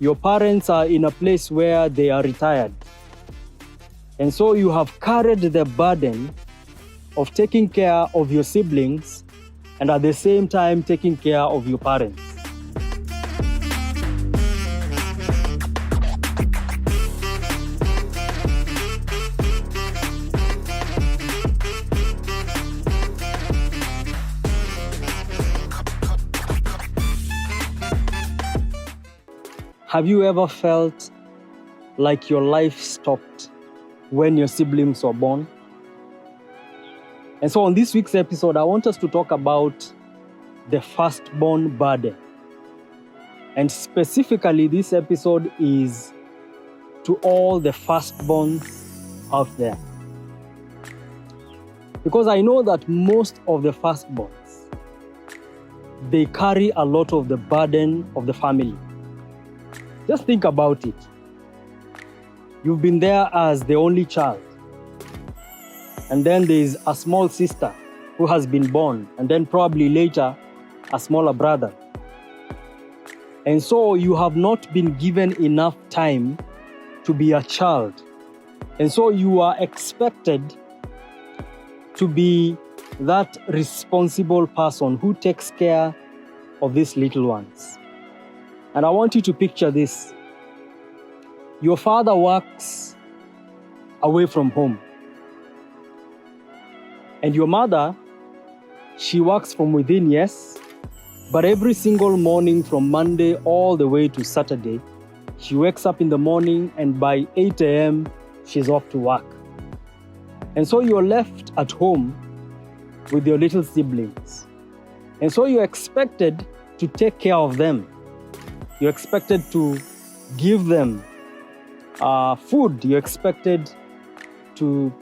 Your parents are in a place where they are retired. And so you have carried the burden of taking care of your siblings and at the same time taking care of your parents. Have you ever felt like your life stopped when your siblings were born? And so on this week's episode, I want us to talk about the firstborn burden. And specifically, this episode is to all the firstborns out there. Because I know that most of the firstborns, they carry a lot of the burden of the family. Just think about it. You've been there as the only child. And then there's a small sister who has been born. And then probably later, a smaller brother. And so you have not been given enough time to be a child. And so you are expected to be that responsible person who takes care of these little ones. And I want you to picture this. Your father works away from home. And your mother, she works from within, yes. But every single morning from Monday all the way to Saturday, she wakes up in the morning and by 8 a.m., she's off to work. And so you're left at home with your little siblings. And so you're expected to take care of them. You're expected to give them food. You're expected to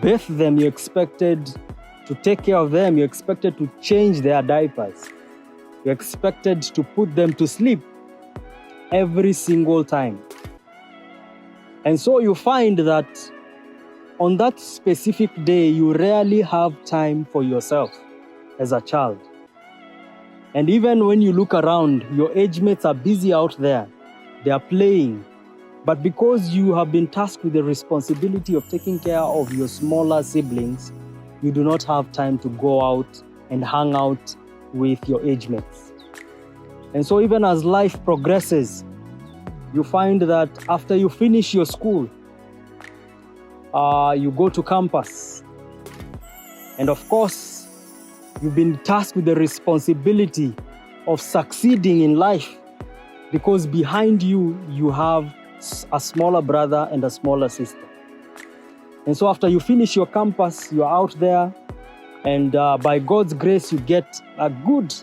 bathe them. You're expected to take care of them. You're expected to change their diapers. You're expected to put them to sleep every single time. And so you find that on that specific day, you rarely have time for yourself as a child. And even when you look around, your age mates are busy out there. They are playing. But because you have been tasked with the responsibility of taking care of your smaller siblings, you do not have time to go out and hang out with your age mates. And so even as life progresses, you find that after you finish your school, you go to campus. And of course, you've been tasked with the responsibility of succeeding in life because behind you, you have a smaller brother and a smaller sister. And so after you finish your campus, you're out there and by God's grace, you get a good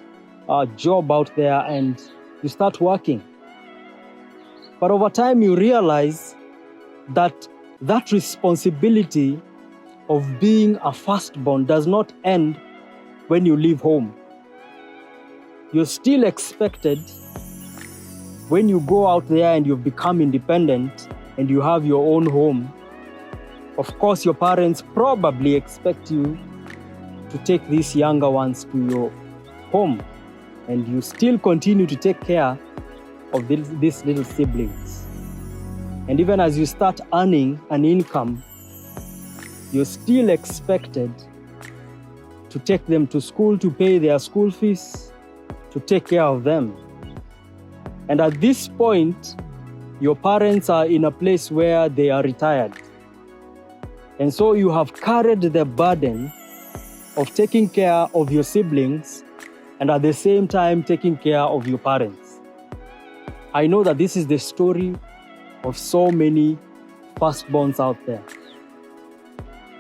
job out there and you start working. But over time, you realize that that responsibility of being a firstborn does not end when you leave home. You're still expected when you go out there and you've become independent and you have your own home. Of course, your parents probably expect you to take these younger ones to your home and you still continue to take care of these little siblings. And even as you start earning an income, you're still expected to take them to school, to pay their school fees, to take care of them. And at this point, your parents are in a place where they are retired. And so you have carried the burden of taking care of your siblings and at the same time taking care of your parents. I know that this is the story of so many firstborns out there.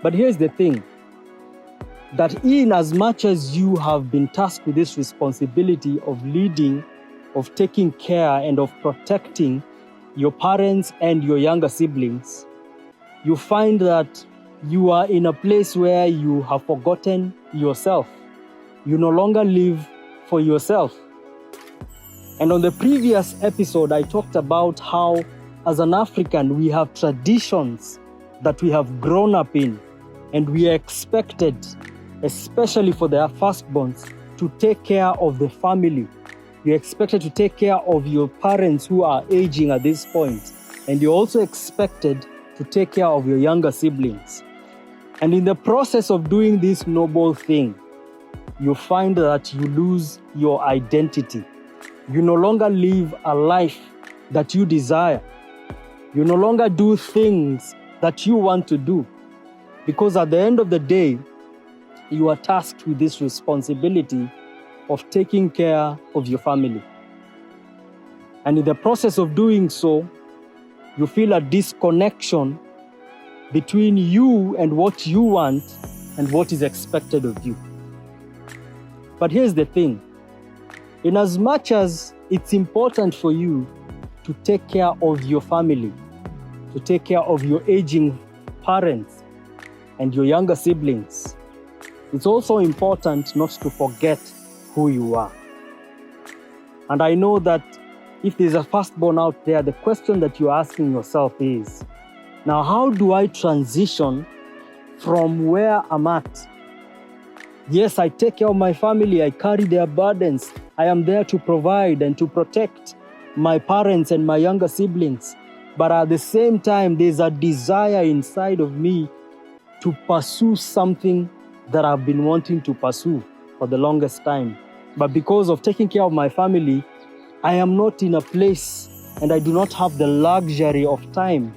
But here's the thing, that in as much as you have been tasked with this responsibility of leading, of taking care and of protecting your parents and your younger siblings, you find that you are in a place where you have forgotten yourself. You no longer live for yourself. And on the previous episode, I talked about how, as an African, we have traditions that we have grown up in, and we are expected, especially for their firstborns, to take care of the family. You're expected to take care of your parents who are aging at this point. And you're also expected to take care of your younger siblings. And in the process of doing this noble thing, you find that you lose your identity. You no longer live a life that you desire. You no longer do things that you want to do. Because at the end of the day, you are tasked with this responsibility of taking care of your family. And in the process of doing so, you feel a disconnection between you and what you want and what is expected of you. But here's the thing. In as much as it's important for you to take care of your family, to take care of your aging parents and your younger siblings, it's also important not to forget who you are. And I know that if there's a firstborn out there, the question that you're asking yourself is, now how do I transition from where I'm at? Yes, I take care of my family, I carry their burdens, I am there to provide and to protect my parents and my younger siblings. But at the same time, there's a desire inside of me to pursue something that I've been wanting to pursue for the longest time. But because of taking care of my family, I am not in a place and I do not have the luxury of time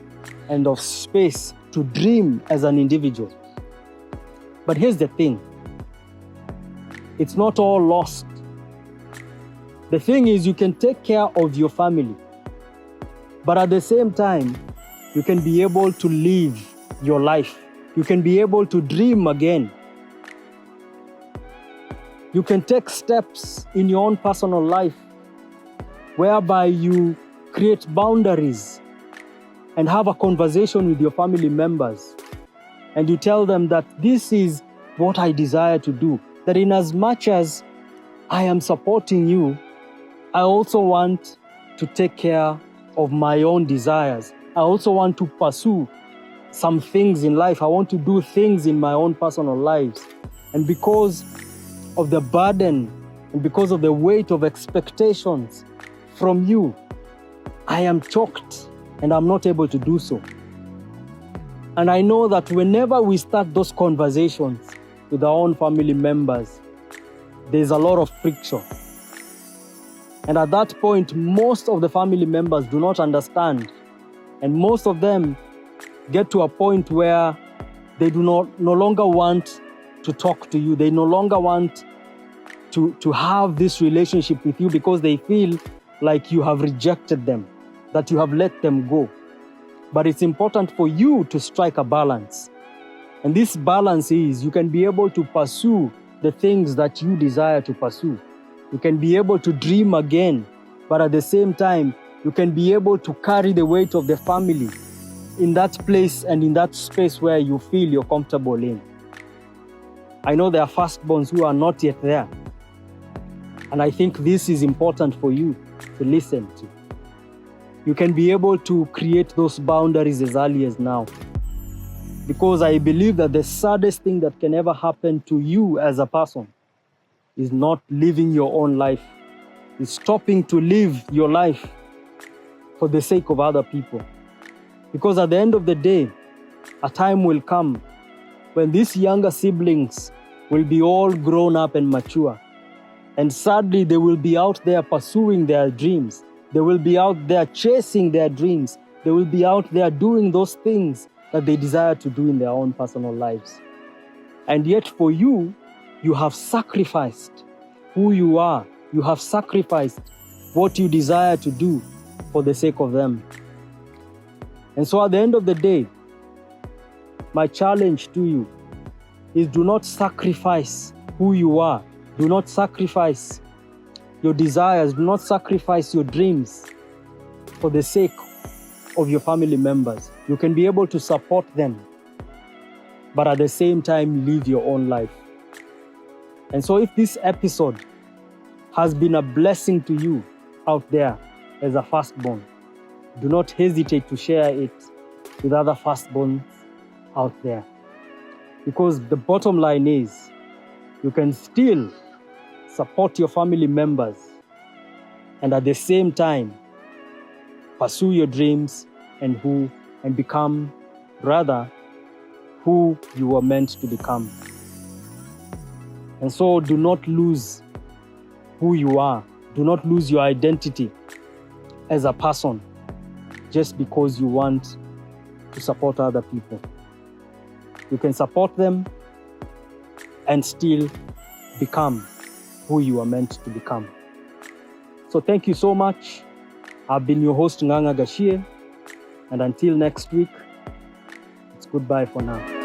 and of space to dream as an individual. But here's the thing. It's not all lost. The thing is, you can take care of your family, but at the same time, you can be able to live your life. You can be able to dream again. You can take steps in your own personal life whereby you create boundaries and have a conversation with your family members. And you tell them that this is what I desire to do. That in as much as I am supporting you, I also want to take care of my own desires. I also want to pursue some things in life. I want to do things in my own personal lives. And because of the burden and because of the weight of expectations from you, I am choked and I'm not able to do so. And I know that whenever we start those conversations with our own family members, there's a lot of friction. And at that point, most of the family members do not understand. And most of them get to a point where they no longer want to talk to you. They no longer want to have this relationship with you because they feel like you have rejected them, that you have let them go. But it's important for you to strike a balance. And this balance is you can be able to pursue the things that you desire to pursue. You can be able to dream again, but at the same time, you can be able to carry the weight of the family in that place and in that space where you feel you're comfortable in. I know there are firstborns who are not yet there. And I think this is important for you to listen to. You can be able to create those boundaries as early as now. Because I believe that the saddest thing that can ever happen to you as a person is not living your own life. Is stopping to live your life for the sake of other people. Because at the end of the day, a time will come when these younger siblings will be all grown up and mature. And sadly, they will be out there pursuing their dreams. They will be out there chasing their dreams. They will be out there doing those things that they desire to do in their own personal lives. And yet for you, you have sacrificed who you are. You have sacrificed what you desire to do for the sake of them. And so at the end of the day, my challenge to you is do not sacrifice who you are. Do not sacrifice your desires. Do not sacrifice your dreams for the sake of your family members. You can be able to support them, but at the same time, live your own life. And so if this episode has been a blessing to you out there as a firstborn, do not hesitate to share it with other firstborns out there. Because the bottom line is, you can still support your family members and at the same time, pursue your dreams and become rather who you were meant to become. And so do not lose who you are. Do not lose your identity as a person just because you want to support other people. You can support them and still become who you are meant to become. So thank you so much. I've been your host, Nganga Gashie. And until next week, it's goodbye for now.